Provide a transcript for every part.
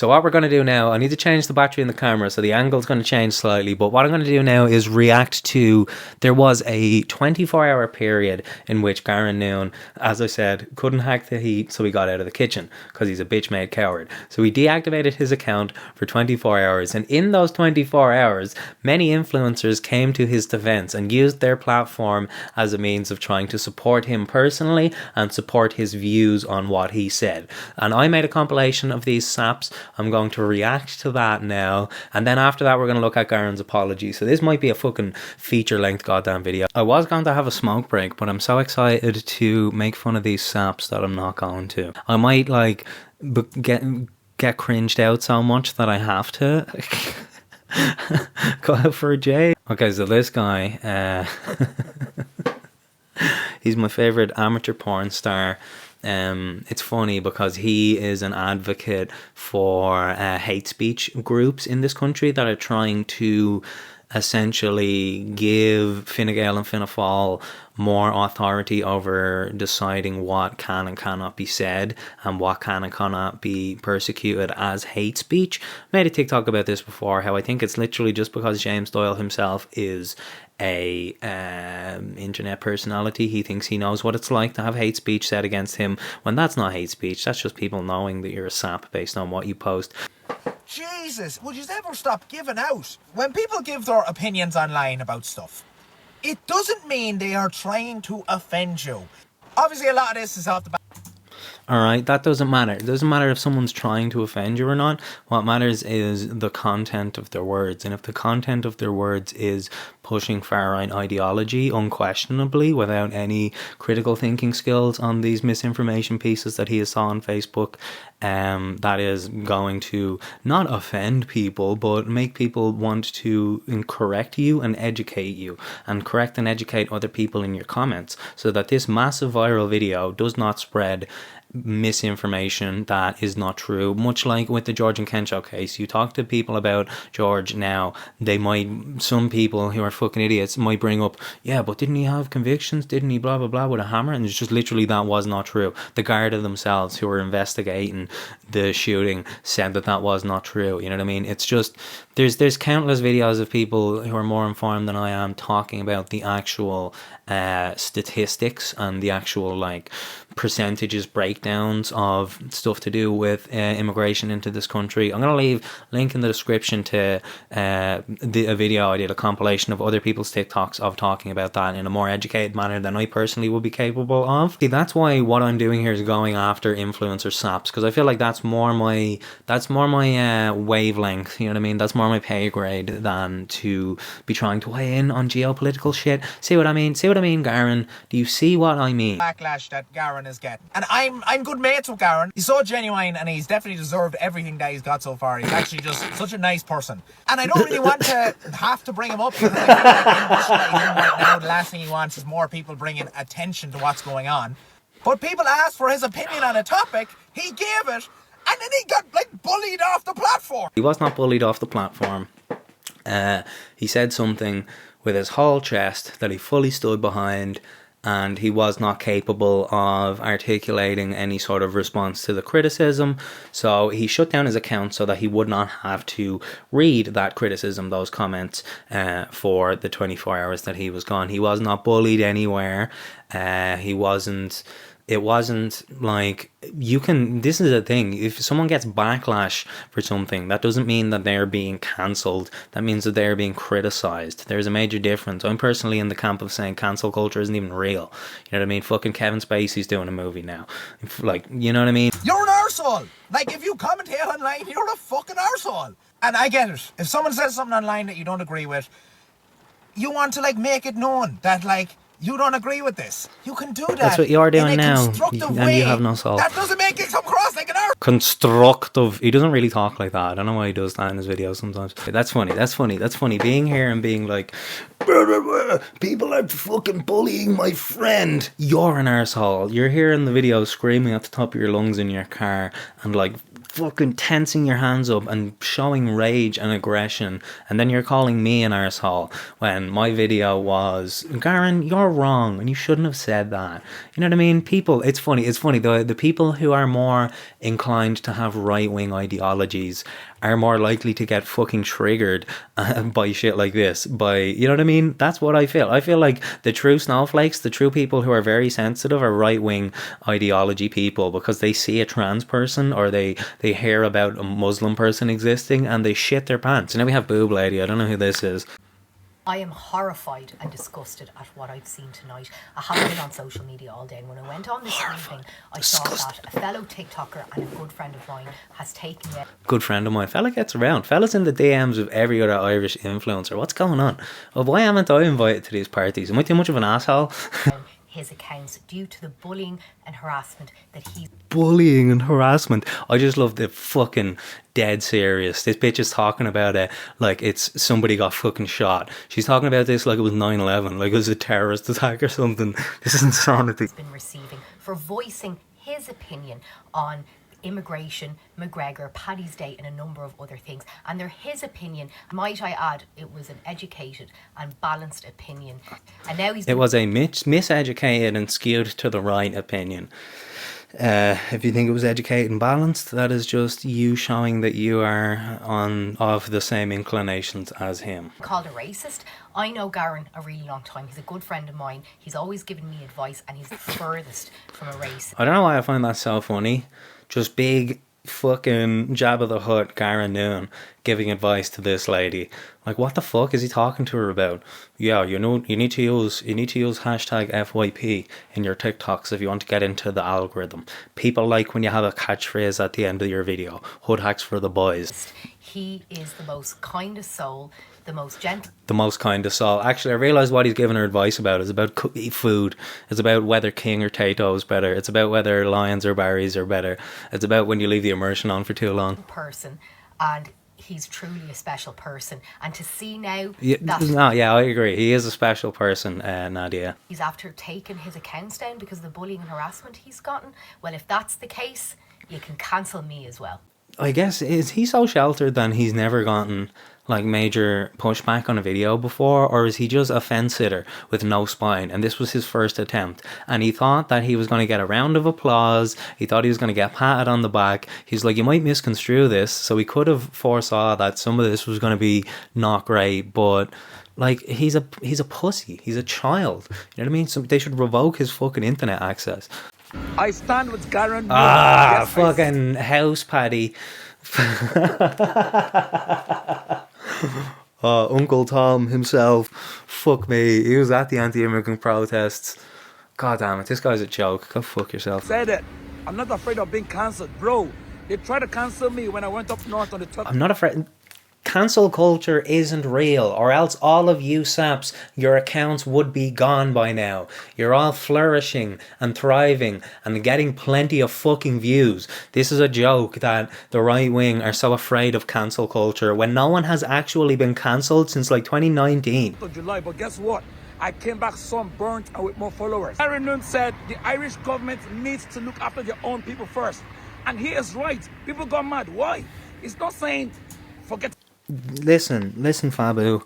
So what we're going to do now, I need to change the battery in the camera, so the angle's going to change slightly. But what I'm going to do now is react to, there was a 24-hour period in which Garron Noone, as I said, couldn't hack the heat, so he got out of the kitchen because he's a bitch-made coward. So he deactivated his account for 24 hours. And in those 24 hours, many influencers came to his defense and used their platform as a means of trying to support him personally and support his views on what he said. And I made a compilation of these saps. I'm going to react to that now, and then after that we're going to look at Garron's apology. So this might be a fucking feature-length goddamn video. I was going to have a smoke break, but I'm so excited to make fun of these saps that I'm not going to. I might like get cringed out so much that I have to go out for a J. Okay, so this guy, he's my favorite amateur porn star. It's funny because he is an advocate for hate speech groups in this country that are trying to essentially give Fine Gael and Fianna Fáil more authority over deciding what can and cannot be said and what can and cannot be persecuted as hate speech. I made a TikTok about this before, how I think it's literally just because James Doyle himself is a internet personality, he thinks he knows what it's like to have hate speech said against him, when that's not hate speech. That's just people knowing that you're a sap based on what you post. Jesus, would you ever stop giving out? When people give their opinions online about stuff, it doesn't mean they are trying to offend you. Obviously a lot of this is off the back. Alright, that doesn't matter. It doesn't matter if someone's trying to offend you or not. What matters is the content of their words. And if the content of their words is pushing far-right ideology, unquestionably, without any critical thinking skills on these misinformation pieces that he saw on Facebook, that is going to not offend people, but make people want to correct you and educate you, and correct and educate other people in your comments, so that this massive viral video does not spread misinformation that is not true. Much like with the George and Kensho case, you talk to people about George now, they might, some people who are fucking idiots might bring up, yeah, but didn't he have convictions, didn't he blah blah blah with a hammer, and it's just literally that was not true. The Garda themselves who were investigating the shooting said that that was not true. You know what I mean? It's just, there's countless videos of people who are more informed than I am talking about the actual statistics and the actual like percentages breakdowns of stuff to do with immigration into this country. I'm going to leave a link in the description to a video I did, a compilation of other people's TikToks of talking about that in a more educated manner than I personally would be capable of. See, that's why what I'm doing here is going after influencer saps, because I feel like that's more my wavelength, you know what I mean? That's more my pay grade than to be trying to weigh in on geopolitical shit. See what I mean? See what I mean, Garron? Do you see what I mean? Backlash that Garron is getting. And I'm good mates with Garron. He's so genuine and he's definitely deserved everything that he's got so far. He's actually just such a nice person. And I don't really want to have to bring him up, because I feel like right now the last thing he wants is more people bringing attention to what's going on. But people asked for his opinion on a topic, he gave it, and then he got like bullied off the platform. He was not bullied off the platform. He said something with his whole chest that he fully stood behind, and he was not capable of articulating any sort of response to the criticism. So he shut down his account so that he would not have to read that criticism, those comments, for the 24 hours that he was gone. He was not bullied anywhere. It wasn't like, this is the thing, if someone gets backlash for something, that doesn't mean that they're being cancelled. That means that they're being criticised. There's a major difference. I'm personally in the camp of saying cancel culture isn't even real. You know what I mean? Fucking Kevin Spacey's doing a movie now. Like, you know what I mean? You're an arsehole. Like, if you commentate online, you're a fucking arsehole. And I get it. If someone says something online that you don't agree with, you want to like make it known that like, you don't agree with this. You can do that. That's what you're doing now, and you have no soul. That doesn't make it come across like an arse. Constructive. He doesn't really talk like that. I don't know why he does that in his videos sometimes. That's funny. That's funny. That's funny. Being here and being like, people are fucking bullying my friend. You're an arsehole. You're here in the video screaming at the top of your lungs in your car and like fucking tensing your hands up and showing rage and aggression, and then you're calling me an arsehole when my video was, Garron, you're wrong and you shouldn't have said that. You know what I mean? People, it's funny, the people who are more inclined to have right-wing ideologies are more likely to get fucking triggered by shit like this. You know what I mean? That's what I feel. I feel like the true snowflakes, the true people who are very sensitive are right-wing ideology people, because they see a trans person or they hear about a Muslim person existing and they shit their pants. And now we have Boob Lady. I don't know who this is. I am horrified and disgusted at what I've seen tonight. I haven't been on social media all day, and when I went on this evening, I saw that a fellow TikToker and a good friend of mine has taken it. Good friend of mine. Fella gets around. Fella's in the DMs of every other Irish influencer. What's going on? Oh, why haven't I invited to these parties? Am I too much of an asshole? His accounts due to the bullying and harassment that he's... Bullying and harassment. I just love the fucking dead serious. This bitch is talking about it like it's somebody got fucking shot. She's talking about this like it was 9/11, like it was a terrorist attack or something. This is insanity. ...he's been receiving for voicing his opinion on immigration, McGregor, Paddy's Day, and a number of other things. And they're his opinion. Might I add, it was an educated and balanced opinion. And now he's... It was a miseducated and skewed to the right opinion. If you think it was educated and balanced, that is just you showing that you are of the same inclinations as him. Called a racist. I know Garron a really long time. He's a good friend of mine. He's always given me advice, and he's the furthest from a racist. I don't know why I find that so funny. Just big fucking Jabba the Hutt Garron Noone giving advice to this lady. Like, what the fuck is he talking to her about? Yeah, you know, you need to use hashtag FYP in your TikToks if you want to get into the algorithm. People like when you have a catchphrase at the end of your video. Hood hacks for the boys. He is the most kindest soul, the most gentle. The most kindest soul. Actually, I realised what he's giving her advice about is about food. It's about whether King or Tato is better. It's about whether Lions or Barry's are better. It's about when you leave the immersion on for too long. Person, and he's truly a special person. And to see now yeah, I agree. He is a special person, Nadia. He's after taking his accounts down because of the bullying and harassment he's gotten. Well, if that's the case, you can cancel me as well. I guess, is he so sheltered then he's never gotten like major pushback on a video before, or is he just a fence sitter with no spine and this was his first attempt and he thought that he was going to get a round of applause, he thought he was going to get patted on the back? He's like, you might misconstrue this, so he could have foresaw that some of this was going to be not great, but like he's a pussy, he's a child, you know what I mean? So they should revoke his fucking internet access. I stand with Garron Noone. Yes, fucking house paddy. Uncle Tom himself. Fuck me. He was at the anti-immigrant protests. God damn it, this guy's a joke. Go fuck yourself. Said it. I'm not afraid of being cancelled, bro. They tried to cancel me when I went up north on the top. I'm not afraid. Cancel culture isn't real, or else all of you saps, your accounts would be gone by now. You're all flourishing and thriving and getting plenty of fucking views. This is a joke that the right wing are so afraid of cancel culture when no one has actually been cancelled since like 2019. July, but guess what? I came back sunburnt and with more followers. Garron Noone said the Irish government needs to look after their own people first. And he is right. People got mad. Why? He's not saying forget. Listen, Fabu.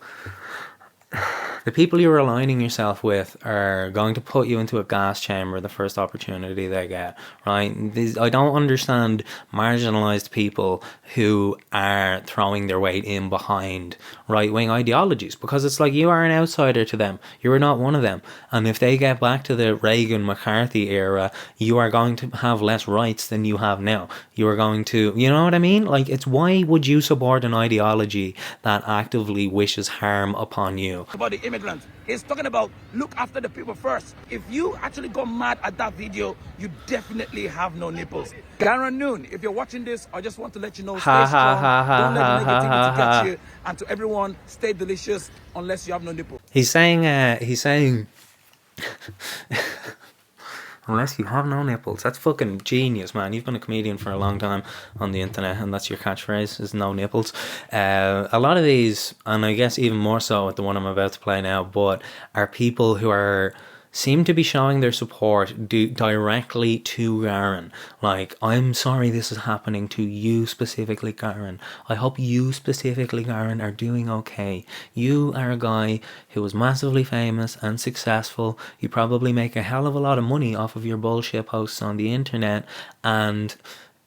The people you're aligning yourself with are going to put you into a gas chamber the first opportunity they get, right? I don't understand marginalised people who are throwing their weight in behind right-wing ideologies, because it's like you are an outsider to them. You are not one of them. And if they get back to the Reagan-McCarthy era, you are going to have less rights than you have now. You are going to, you know what I mean? Like, it's why would you support an ideology that actively wishes harm upon you? About the immigrants. He's talking about look after the people first. If you actually got mad at that video, you definitely have no nipples. Garron Noone, if you're watching this, I just want to let you know, stay strong. Don't let the negativity get you. And to everyone, stay delicious unless you have no nipples. He's saying unless you have no nipples. That's fucking genius, man. You've been a comedian for a long time on the internet, and that's your catchphrase, is no nipples. A lot of these, and I guess even more so with the one I'm about to play now, but are people who are seem to be showing their support directly to Garron. Like, I'm sorry this is happening to you specifically, Garron. I hope you specifically, Garron, are doing okay. You are a guy who was massively famous and successful. You probably make a hell of a lot of money off of your bullshit posts on the internet, and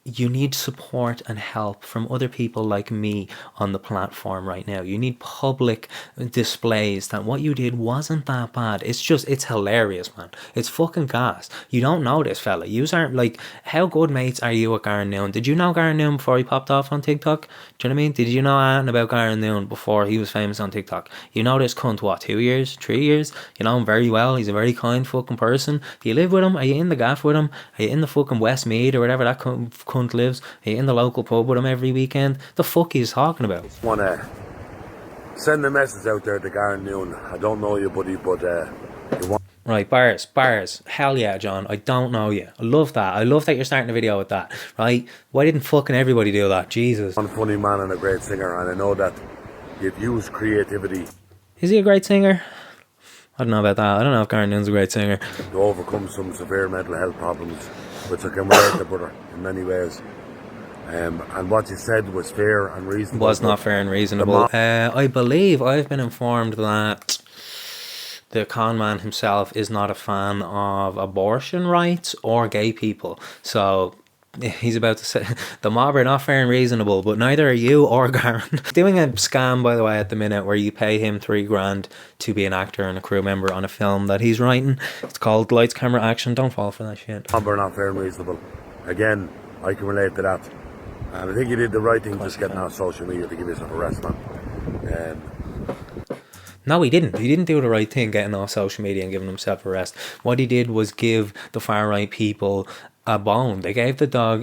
you need support and help from other people like me on the platform right now. You need public displays that what you did wasn't that bad. It's hilarious, man. It's fucking gas. You don't know this fella. You aren't, like, how good mates are you with Garron Noone? Did you know Garron Noone before he popped off on TikTok? Do you know what I mean? Did you know anything about Garron Noone before he was famous on TikTok? You know this cunt, what, 2 years? 3 years? You know him very well. He's a very kind fucking person. Do you live with him? Are you in the gaff with him? Are you in the fucking Westmead or whatever that cunt lives? Are you in the local pub with him every weekend? The fuck he's talking about? Want to send a message out there to Garron Noone. I don't know you, buddy, but you want... Right, bars. Hell yeah, John. I don't know you. I love that. I love that you're starting a video with that. Right? Why didn't fucking everybody do that? Jesus. I'm a funny man and a great singer, and I know that you've used creativity. Is he a great singer? I don't know about that. I don't know if Garron Noone's a great singer. To overcome some severe mental health problems, which I can relate to, brother, in many ways. And what you said was fair and reasonable. Was not fair and reasonable. I believe I've been informed that the con man himself is not a fan of abortion rights or gay people. So he's about to say the mob are not fair and reasonable, but neither are you or Garron. Doing a scam, by the way, at the minute, where you pay him $3,000 to be an actor and a crew member on a film that he's writing. It's called Lights, Camera, Action. Don't fall for that shit. Mob are not fair and reasonable. Again, I can relate to that. And I think you did the right thing just getting on social media to give yourself a rest, man. No, he didn't. He didn't do the right thing getting off social media and giving himself a rest. What he did was give the far-right people a bone. He gave the dog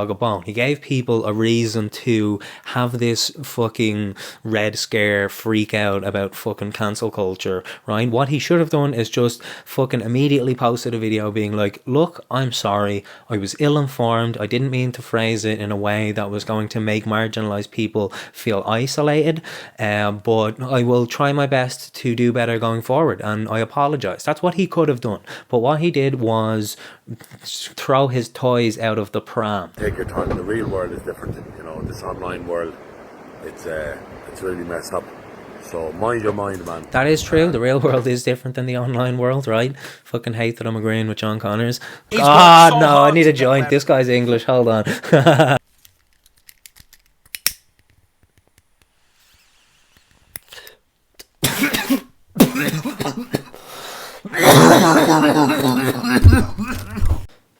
a bone. He gave people a reason to have this fucking red scare freak out about fucking cancel culture, right? What he should have done is just fucking immediately posted a video being like, look, I'm sorry, I was ill-informed, I didn't mean to phrase it in a way that was going to make marginalised people feel isolated, but I will try my best to do better going forward, and I apologise. That's what he could have done. But what he did was throw his toys out of the pram. Take your time. The real world is different. You know, this online world, it's really messed up. So mind your mind, man. That is true. The real world is different than the online world, right? Fucking hate that I'm agreeing with John Connors. God, so no, I need a joint. This guy's English. Hold on.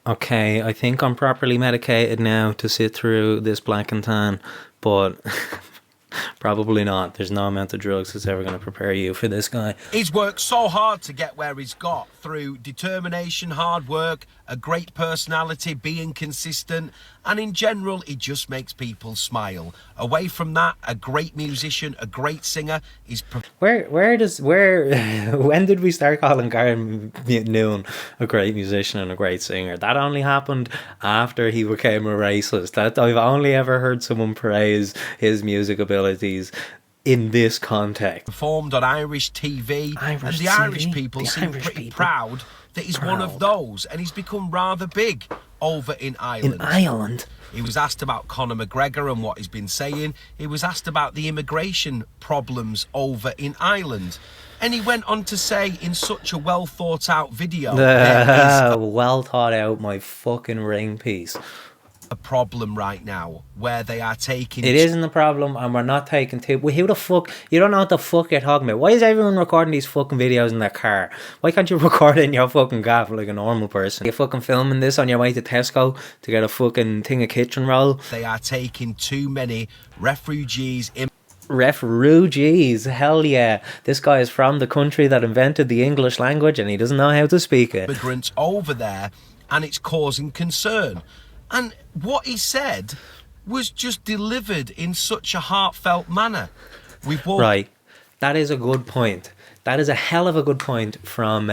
Okay, I think I'm properly medicated now to sit through this black and tan, but probably not. There's no amount of drugs that's ever going to prepare you for this guy. He's worked so hard to get where he's got through determination, hard work, a great personality, being consistent, and in general, he just makes people smile. Away from that, a great musician, a great singer. When did we start calling Garron Noone a great musician and a great singer? That only happened after he became a racist. That I've only ever heard someone praise his music abilities in this context. Performed on Irish TV, and the Irish people seem pretty proud that he's one of those, and he's become rather big over in Ireland. He was asked about Conor McGregor and what he's been saying. He was asked about the immigration problems over in Ireland. And he went on to say in such a well thought out video, well thought out, my fucking ring piece. A problem right now where they are taking... It isn't a problem, and we're not taking two. Who the fuck... You don't know what the fuck you're talking about. Why is everyone recording these fucking videos in their car? Why can't you record it in your fucking gaff like a normal person? You're fucking filming this on your way to Tesco to get a fucking thing of kitchen roll. They are taking too many refugees in... Refugees, hell yeah. This guy is from the country that invented the English language and he doesn't know how to speak it. Immigrants over there, and it's causing concern. And what he said was just delivered in such a heartfelt manner. Right. That is a good point. That is a hell of a good point from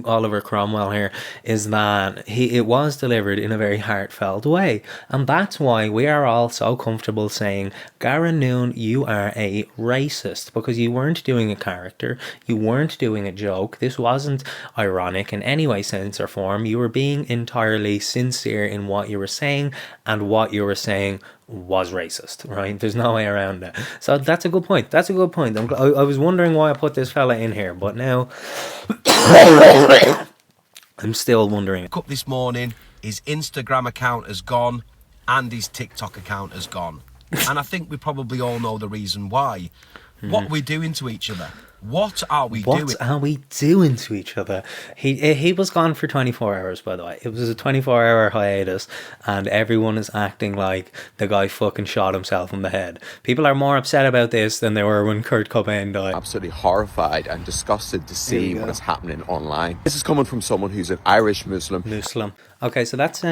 Oliver Cromwell here, is that it was delivered in a very heartfelt way, and that's why we are all so comfortable saying, Garron Noone, you are a racist, because you weren't doing a character, you weren't doing a joke, this wasn't ironic in any way, sense or form, you were being entirely sincere in what you were saying, and what you were saying was racist, right? There's no way around that. So that's a good point. That's a good point. I was wondering why I put this fella in here, but now I'm still wondering. Up this morning, his Instagram account has gone and his TikTok account has gone. And I think we probably all know the reason why. What are we doing to each other? What are we doing? What are we doing to each other? He was gone for 24 hours, by the way. It was a 24-hour hiatus, and everyone is acting like the guy fucking shot himself in the head. People are more upset about this than they were when Kurt Cobain died. Absolutely horrified and disgusted to see what is happening online. This is coming from someone who's an Irish Muslim. Okay, so that's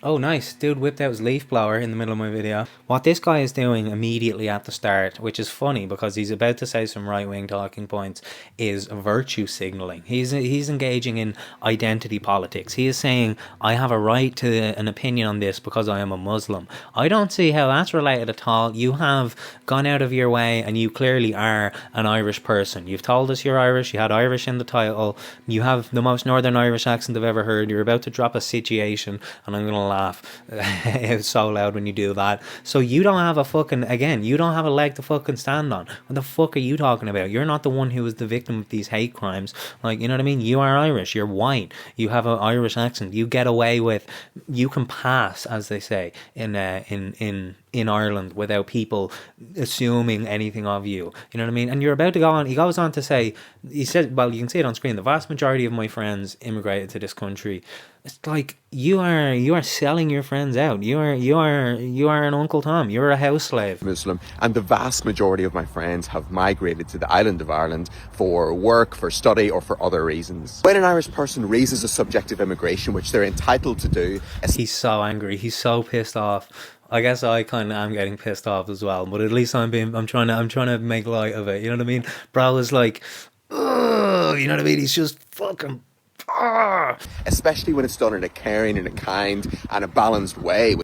oh, nice. Dude whipped out his leaf blower in the middle of my video. What this guy is doing immediately at the start, which is funny because he's about to say some right-wing talking points, is virtue signaling. He's engaging in identity politics. He is saying, I have a right to an opinion on this because I am a Muslim. I don't see how that's related at all. You have gone out of your way and you clearly are an Irish person. You've told us you're Irish. You had Irish in the title. You have the most Northern Irish accent I've ever heard. You're about to drop a situation and I'm going to laugh it's so loud when you do that. So you don't have a fucking, again, you don't have a leg to fucking stand on. What the fuck are you talking about? You're not the one who is the victim of these hate crimes. Like, you know what I mean? You are Irish, you're white, you have an Irish accent, you get away with, you can pass, as they say in Ireland, without people assuming anything of you. You know what I mean? And you're about to go on, he goes on to say, he said, well, you can see it on screen, the vast majority of my friends immigrated to this country. It's like you are selling your friends out. You are an Uncle Tom. You're a house slave. Muslim, and the vast majority of my friends have migrated to the island of Ireland for work, for study, or for other reasons. When an Irish person raises a subject of immigration, which they're entitled to do, he's so angry. He's so pissed off. I guess I kind of am getting pissed off as well, but at least I'm trying to make light of it. You know what I mean? Bro is like, ugh, you know what I mean? He's just fucking. Especially when it's done in a caring and a kind and a balanced way.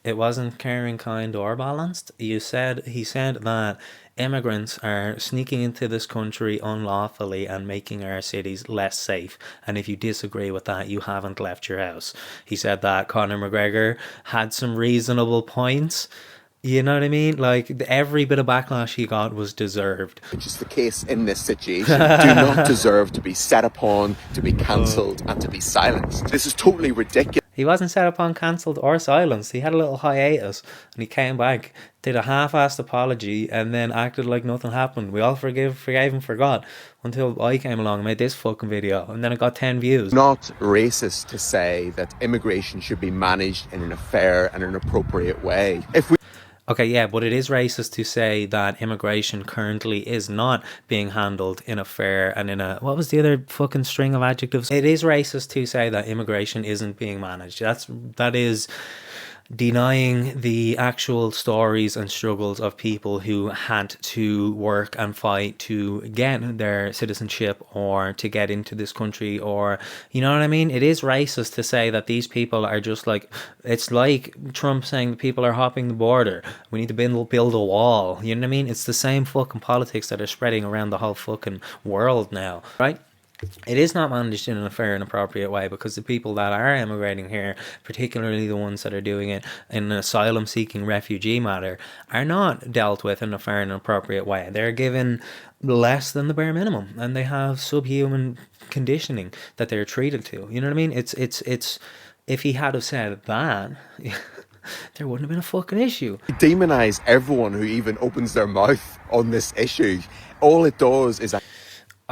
It wasn't caring, kind, or balanced. He said that immigrants are sneaking into this country unlawfully and making our cities less safe. And if you disagree with that, you haven't left your house. He said that Conor McGregor had some reasonable points. You know what I mean? Like, every bit of backlash he got was deserved. Which is the case in this situation. Do not deserve to be set upon, to be cancelled, and to be silenced. This is totally ridiculous. He wasn't set upon, cancelled, or silenced. He had a little hiatus, and he came back, did a half-assed apology, and then acted like nothing happened. We all forgave and forgot, until I came along and made this fucking video, and then it got 10 views. Not racist to say that immigration should be managed in a fair and an appropriate way. Okay, yeah, but it is racist to say that immigration currently is not being handled in a fair and in a... What was the other fucking string of adjectives? It is racist to say that immigration isn't being managed. That is denying the actual stories and struggles of people who had to work and fight to get their citizenship or to get into this country, or, you know what I mean? It is racist to say that these people are just like, it's like Trump saying people are hopping the border. We need to build a wall. You know what I mean? It's the same fucking politics that are spreading around the whole fucking world now, right? It is not managed in a fair and appropriate way because the people that are immigrating here, particularly the ones that are doing it in an asylum-seeking refugee matter, are not dealt with in a fair and appropriate way. They're given less than the bare minimum, and they have subhuman conditioning that they're treated to. You know what I mean? It's if he had have said that, there wouldn't have been a fucking issue. Demonize everyone who even opens their mouth on this issue. All it does is...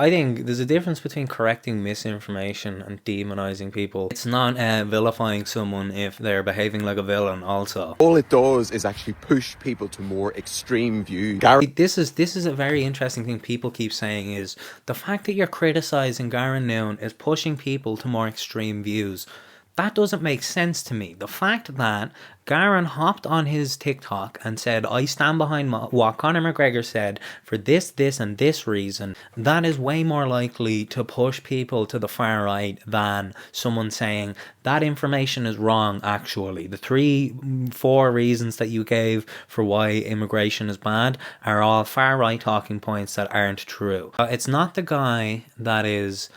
I think there's a difference between correcting misinformation and demonizing people. It's not vilifying someone if they're behaving like a villain also. All it does is actually push people to more extreme views. This is a very interesting thing people keep saying, is the fact that you're criticizing Garron Noone is pushing people to more extreme views. That doesn't make sense to me. The fact that Garron hopped on his TikTok and said, I stand behind what Conor McGregor said for this, and this reason, that is way more likely to push people to the far right than someone saying that information is wrong, actually. The 3-4 reasons that you gave for why immigration is bad are all far right talking points that aren't true. It's not the guy that is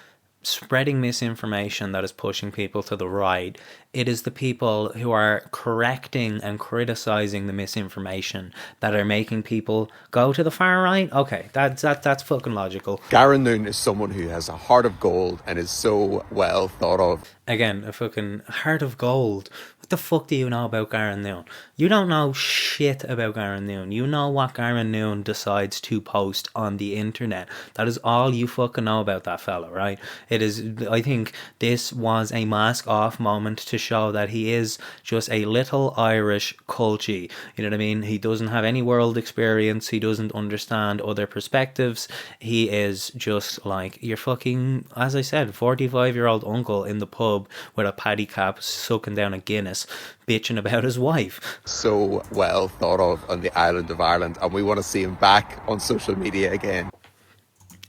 spreading misinformation that is pushing people to the right. It is the people who are correcting and criticizing the misinformation that are making people go to the far right. Okay, that's fucking logical. Garron Noone is someone who has a heart of gold and is so well thought of. Again, a fucking heart of gold. What the fuck do you know about Garron Noone? You don't know shit about Garron Noone. You know what Garron Noone decides to post on the internet. That is all you fucking know about that fella, right? It is. I think this was a mask off moment to show that he is just a little Irish culture. You know what I mean? He doesn't have any world experience. He doesn't understand other perspectives. He is just like your fucking, as I said, 45-year-old uncle in the pub with a paddy cap sucking down a Guinness bitching about his wife. So well thought of on the island of Ireland, and we want to see him back on social media again.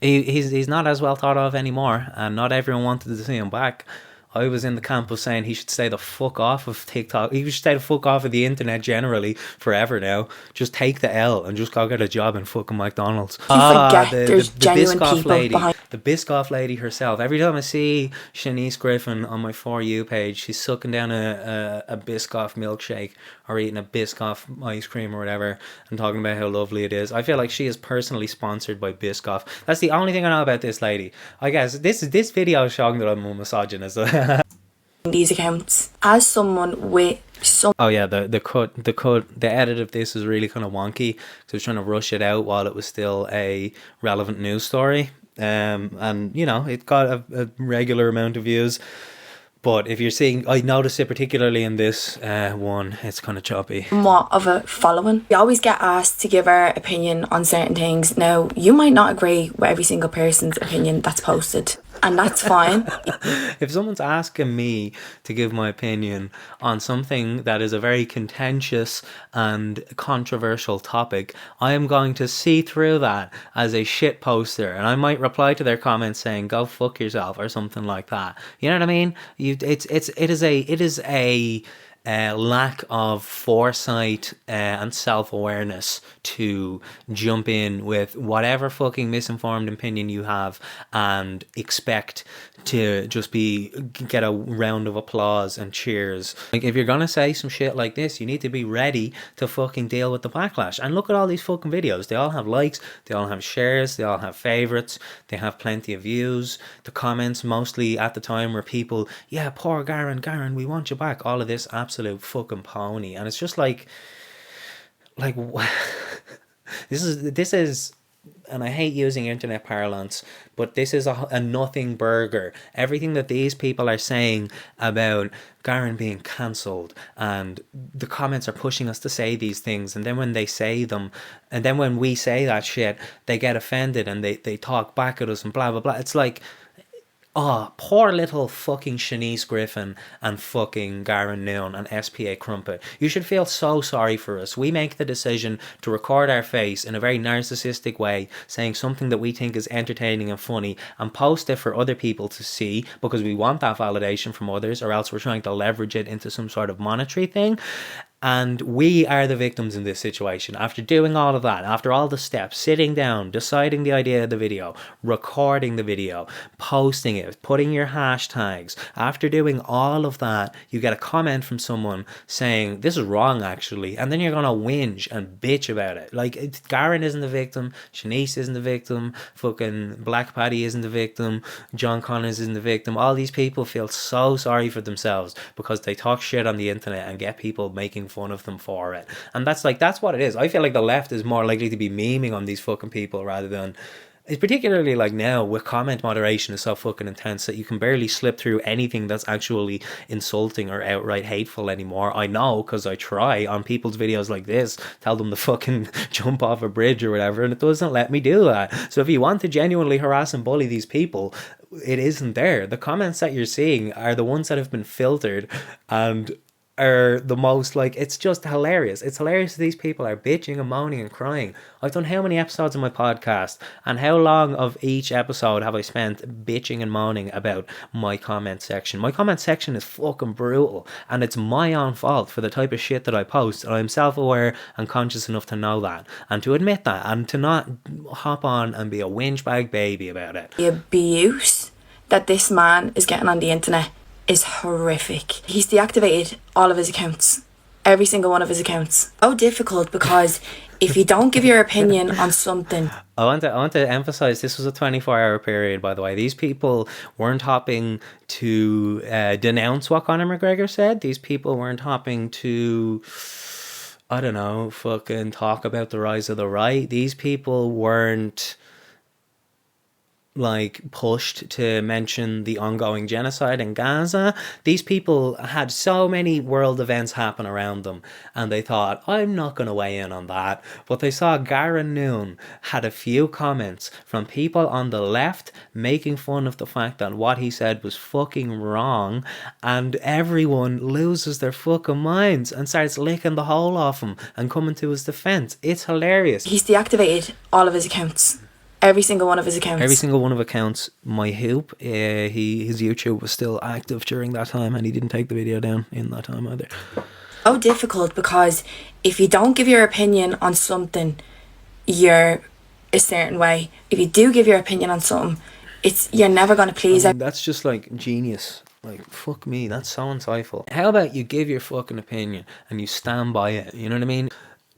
He's not as well thought of anymore, and not everyone wanted to see him back. I was in the camp of saying he should stay the fuck off of TikTok. He should stay the fuck off of the internet generally forever now. Just take the L and just go get a job in fucking McDonald's. There's genuine Biscoff people lady. behind. The Biscoff lady herself. Every time I see Shanice Griffin on my For You page, she's sucking down a Biscoff milkshake or eating a Biscoff ice cream or whatever and talking about how lovely it is. I feel like she is personally sponsored by Biscoff. That's the only thing I know about this lady. I guess this video is showing that I'm a misogynist. These accounts as someone with some. Oh yeah, the edit of this is really kind of wonky because I was trying to rush it out while it was still a relevant news story. And you know, it got a regular amount of views. But if you're seeing, I noticed it particularly in this one, it's kind of choppy. Somewhat of a following. We always get asked to give our opinion on certain things. Now, you might not agree with every single person's opinion that's posted, and that's fine. If someone's asking me to give my opinion on something that is a very contentious and controversial topic, I am going to see through that as a shit poster, and I might reply to their comments saying "go fuck yourself" or something like that. You know what I mean? It is a lack of foresight and self-awareness to jump in with whatever fucking misinformed opinion you have and expect to just get a round of applause and cheers. Like, if you're gonna say some shit like this, you need to be ready to fucking deal with the backlash. And look at all these fucking videos. They all have likes, they all have shares, they all have favorites, they have plenty of views. The comments mostly at the time were people, yeah, poor Garron, we want you back. All of this absolute fucking pony. And it's just like this is and I hate using internet parlance, but this is a nothing burger. Everything that these people are saying about Garron being cancelled, and the comments are pushing us to say these things, and then when they say them, and then when we say that shit, they get offended and they talk back at us and blah blah blah. It's like, oh, poor little fucking Shanice Griffin and fucking Garron Noone and SPA Crumpet. You should feel so sorry for us. We make the decision to record our face in a very narcissistic way, saying something that we think is entertaining and funny, and post it for other people to see because we want that validation from others, or else we're trying to leverage it into some sort of monetary thing. And we are the victims in this situation. After doing all of that, after all the steps, sitting down, deciding the idea of the video, recording the video, posting it, putting your hashtags, after doing all of that, you get a comment from someone saying, this is wrong actually, and then you're going to whinge and bitch about it. Like, Garron isn't the victim, Shanice isn't the victim, fucking Black Paddy isn't the victim, John Connors isn't the victim. All these people feel so sorry for themselves because they talk shit on the internet and get people making fun of them for it. And that's what it is. I feel like the left is more likely to be memeing on these fucking people rather than, it's particularly like now with comment moderation is so fucking intense that you can barely slip through anything that's actually insulting or outright hateful anymore. I know, because I try on people's videos like this, tell them to fucking jump off a bridge or whatever, and it doesn't let me do that. So if you want to genuinely harass and bully these people, it isn't there. The comments that you're seeing are the ones that have been filtered and are the most, like, it's just hilarious. It's hilarious that these people are bitching and moaning and crying. I've done how many episodes of my podcast, and how long of each episode have I spent bitching and moaning about my comment section? My comment section is fucking brutal, and it's my own fault for the type of shit that I post, and I'm self-aware and conscious enough to know that, and to admit that, and to not hop on and be a whinge bag baby about it. The abuse that this man is getting on the internet is horrific. He's deactivated all of his accounts. Every single one of his accounts. So difficult, because if you don't give your opinion on something... I want to emphasize, this was a 24-hour period, by the way. These people weren't hopping to denounce what Conor McGregor said. These people weren't hopping to, I don't know, fucking talk about the rise of the right. These people weren't, like, pushed to mention the ongoing genocide in Gaza. These people had so many world events happen around them, and they thought, I'm not going to weigh in on that. But they saw Garron Noone had a few comments from people on the left making fun of the fact that what he said was fucking wrong, and everyone loses their fucking minds and starts licking the hole off him and coming to his defense. It's hilarious. He's deactivated all of his accounts. Every single one of his accounts. Every single one of accounts. My hoop, his YouTube was still active during that time, and he didn't take the video down in that time either. So difficult, because if you don't give your opinion on something, you're a certain way. If you do give your opinion on something, you're never going to please everyone. That's just, like, genius. Like, fuck me, that's so insightful. How about you give your fucking opinion and you stand by it? You know what I mean?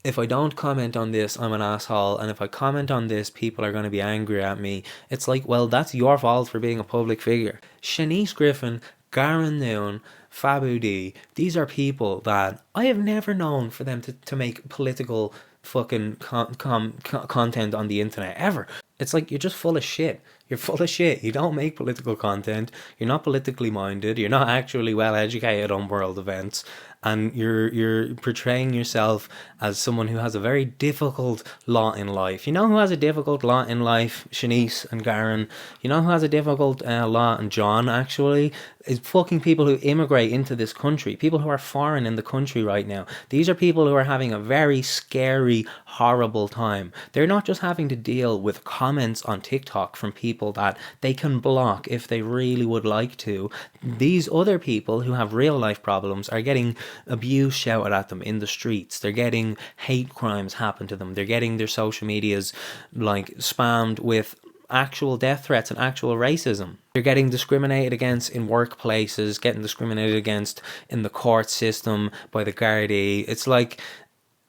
If I don't comment on this, I'm an asshole, and if I comment on this, people are going to be angry at me. It's like, well, that's your fault for being a public figure. Shanice Griffin, Garron Noone, Fabu D, these are people that I have never known for them to make political fucking content on the internet, ever. It's like, you're just full of shit. You're full of shit. You don't make political content. You're not politically minded. You're not actually well educated on world events. And you're portraying yourself as someone who has a very difficult lot in life. You know who has a difficult lot in life? Shanice and Garron. You know who has a difficult lot? And John, actually, is fucking people who immigrate into this country. People who are foreign in the country right now. These are people who are having a very scary, horrible time. They're not just having to deal with comments on TikTok from people that they can block if they really would like to. These other people who have real life problems are getting abuse shouted at them in the streets. They're getting hate crimes happen to them. They're getting their social medias, like, spammed with actual death threats and actual racism. They're getting discriminated against in workplaces, getting discriminated against in the court system by the Gardaí. It's like,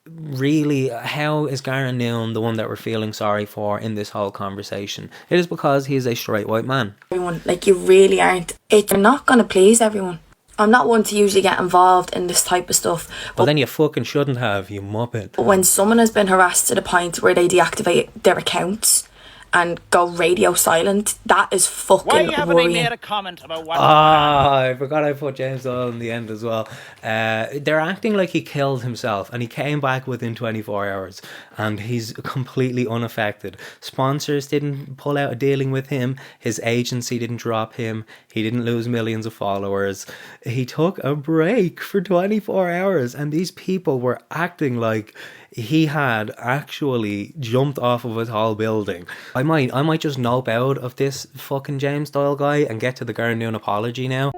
really, how is Garron Noone the one that we're feeling sorry for in this whole conversation? It is because he's a straight white man. Everyone, like, you really aren't. You're not going to please everyone. I'm not one to usually get involved in this type of stuff. Well, then you fucking shouldn't have, you muppet. When someone has been harassed to the point where they deactivate their accounts and go radio silent, that is fucking worrying. Why haven't I made a comment about what... I forgot I put James Doyle in the end as well. They're acting like he killed himself, and he came back within 24 hours, and he's completely unaffected. Sponsors didn't pull out a dealing with him. His agency didn't drop him. He didn't lose millions of followers. He took a break for 24 hours, and these people were acting like he had actually jumped off of a tall building. I might just nope out of this fucking James Doyle guy and get to the Garron Noone apology now.